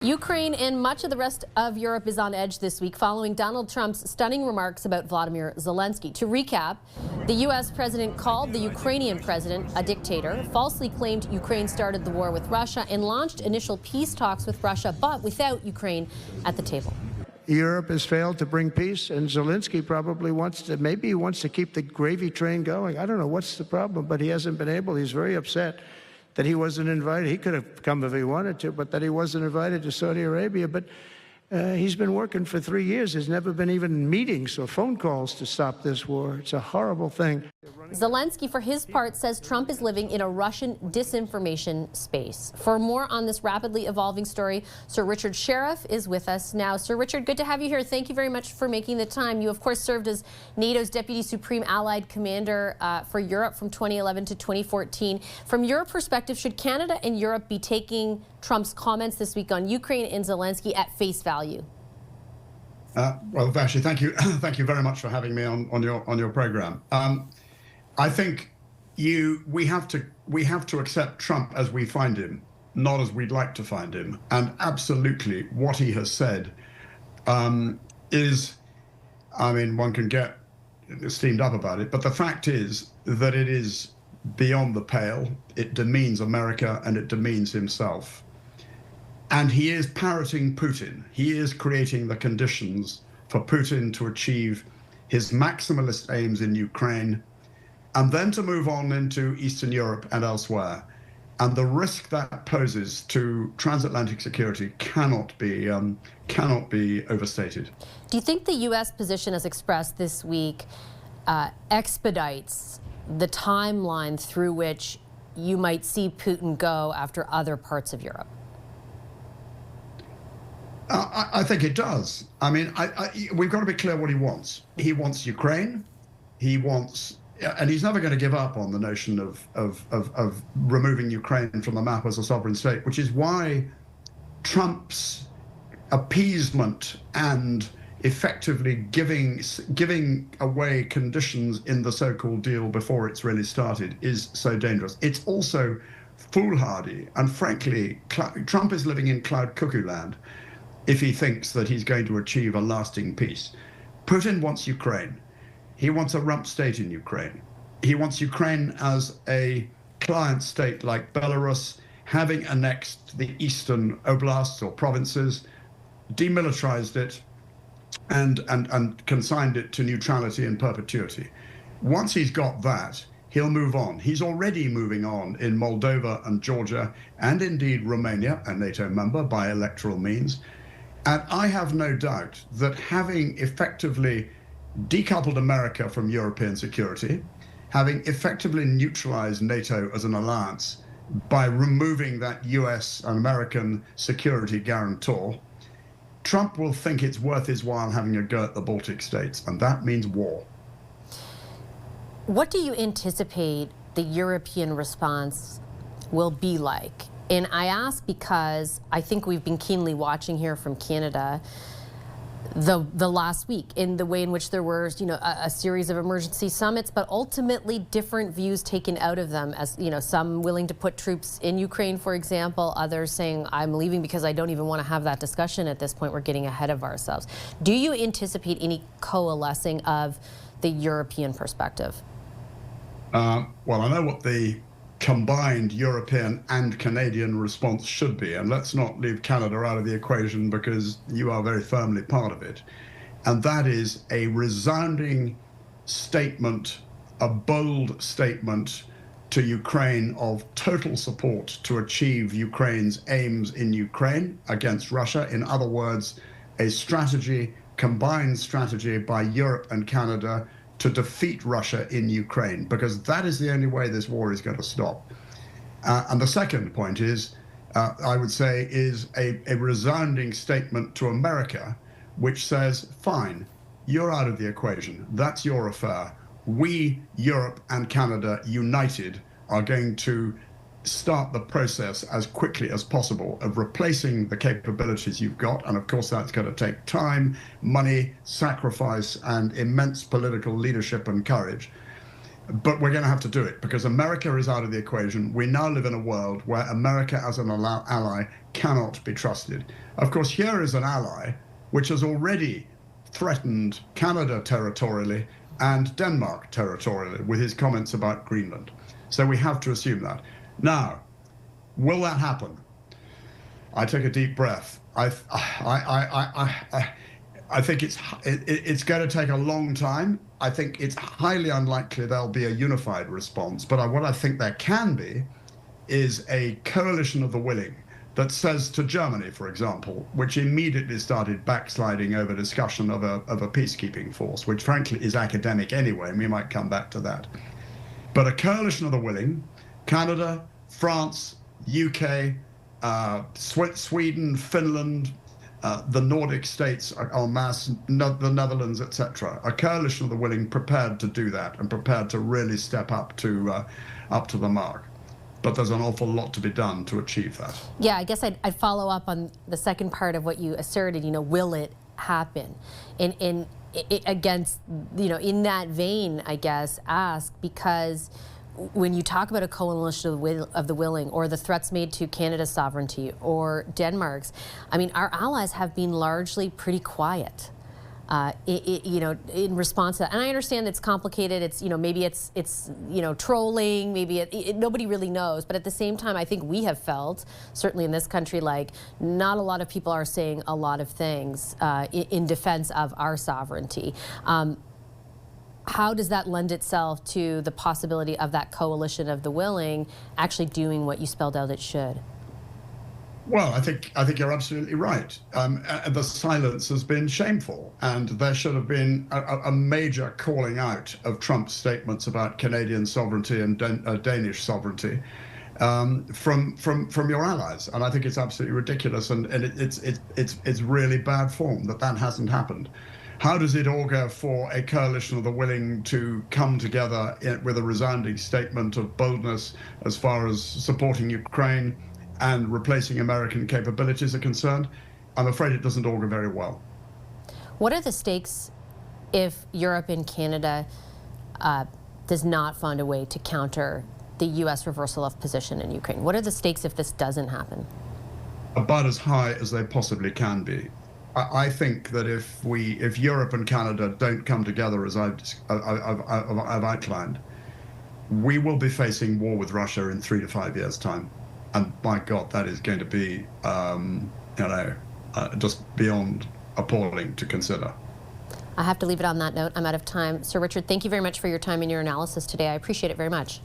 Ukraine and much of the rest of Europe is on edge this week following Donald Trump's stunning remarks about Vladimir Zelensky. To recap, the U.S. president called the Ukrainian president a dictator, falsely claimed Ukraine started the war with Russia, and launched initial peace talks with Russia, but without Ukraine at the table. Europe has failed to bring peace, and Zelensky probably maybe he wants to keep the gravy train going. I don't know what's the problem, but he hasn't been able. He's very upset that he wasn't invited. He could have come if he wanted to, but that he wasn't invited to Saudi Arabia. But he's been working for 3 years. There's never been even meetings or phone calls to stop this war. It's a horrible thing. Zelensky, for his part, says Trump is living in a Russian disinformation space. For more on this rapidly evolving story, Sir Richard Sherriff is with us now. Sir Richard, good to have you here. Thank you very much for making the time. You, of course, served as NATO's Deputy Supreme Allied Commander for Europe from 2011 to 2014. From your perspective, should Canada and Europe be taking Trump's comments this week on Ukraine and Zelensky at face value? Well, Vashi, thank you. Thank you very much for having me on your program. I think we have to accept Trump as we find him, not as we'd like to find him. And absolutely, what he has said is, I mean, one can get steamed up about it, but the fact is that it is beyond the pale. It demeans America and it demeans himself. And he is parroting Putin. He is creating the conditions for Putin to achieve his maximalist aims in Ukraine, and then to move on into Eastern Europe and elsewhere. And the risk that poses to transatlantic security cannot be overstated. Do you think the U.S. position as expressed this week expedites the timeline through which you might see Putin go after other parts of Europe? I think it does. I mean, we've got to be clear what he wants. He wants Ukraine. He wants, and he's never going to give up on the notion of removing Ukraine from the map as a sovereign state, which is why Trump's appeasement and effectively giving away conditions in the so-called deal before it's really started is so dangerous. It's also foolhardy, and frankly, Trump is living in cloud cuckoo land if he thinks that he's going to achieve a lasting peace. Putin wants Ukraine. He wants a rump state in Ukraine. He wants Ukraine as a client state like Belarus, having annexed the eastern oblasts or provinces, demilitarized it, and consigned it to neutrality and perpetuity. Once he's got that, he'll move on. He's already moving on in Moldova and Georgia, and indeed Romania, a NATO member, by electoral means. And I have no doubt that having effectively decoupled America from European security, having effectively neutralized NATO as an alliance by removing that US and American security guarantor, Trump will think it's worth his while having a go at the Baltic states, and that means war. What do you anticipate the European response will be like? And I ask because I think we've been keenly watching here from Canada the last week in the way in which there were, a series of emergency summits, but ultimately different views taken out of them, as, some willing to put troops in Ukraine, for example, others saying, I'm leaving because I don't even want to have that discussion at this point. We're getting ahead of ourselves. Do you anticipate any coalescing of the European perspective? Well, I know what the combined European and Canadian response should be, and let's not leave Canada out of the equation because you are very firmly part of it. And that is a resounding statement, a bold statement to Ukraine of total support to achieve Ukraine's aims in Ukraine against Russia. In other words, a strategy, combined strategy by Europe and Canada to defeat Russia in Ukraine, because that is the only way this war is going to stop. And the second point is, I would say, is a resounding statement to America, which says, fine, you're out of the equation. That's your affair. We, Europe and Canada, united, are going to start the process as quickly as possible of replacing the capabilities you've got. And of course, that's going to take time, money, sacrifice, and immense political leadership and courage. But we're going to have to do it because America is out of the equation. We now live in a world where America as an ally cannot be trusted. Of course, here is an ally which has already threatened Canada territorially and Denmark territorially with his comments about Greenland. So we have to assume that. Now, will that happen? I take a deep breath. I think it's going to take a long time. I think it's highly unlikely there'll be a unified response. But what I think there can be is a coalition of the willing that says to Germany, for example, which immediately started backsliding over discussion of a peacekeeping force, which frankly is academic anyway, and we might come back to that. But a coalition of the willing, Canada, France, UK, Sweden, Finland, the Nordic states en masse, the Netherlands, etc. A coalition of the willing prepared to do that and prepared to really step up to the mark. But there's an awful lot to be done to achieve that. Yeah, I guess I'd follow up on the second part of what you asserted. Will it happen? And against, in that vein, I guess, ask because when you talk about a coalition of the willing or the threats made to Canada's sovereignty or Denmark's, our allies have been largely pretty quiet. In response to that, and I understand it's complicated. It's maybe it's trolling. Maybe nobody really knows. But at the same time, I think we have felt, certainly in this country, like not a lot of people are saying a lot of things in defense of our sovereignty. How does that lend itself to the possibility of that coalition of the willing actually doing what you spelled out it should? Well, I think you're absolutely right. The silence has been shameful, and there should have been a major calling out of Trump's statements about Canadian sovereignty and Danish sovereignty from your allies. And I think it's absolutely ridiculous, and it's really bad form that hasn't happened. How does it augur for a coalition of the willing to come together with a resounding statement of boldness as far as supporting Ukraine and replacing American capabilities are concerned? I'm afraid it doesn't augur very well. What are the stakes if Europe and Canada does not find a way to counter the U.S. reversal of position in Ukraine? What are the stakes if this doesn't happen? About as high as they possibly can be. I think that if Europe and Canada don't come together as I've outlined, we will be facing war with Russia in 3 to 5 years' time. And my God, that is going to be, just beyond appalling to consider. I have to leave it on that note. I'm out of time. Sir Richard, thank you very much for your time and your analysis today. I appreciate it very much.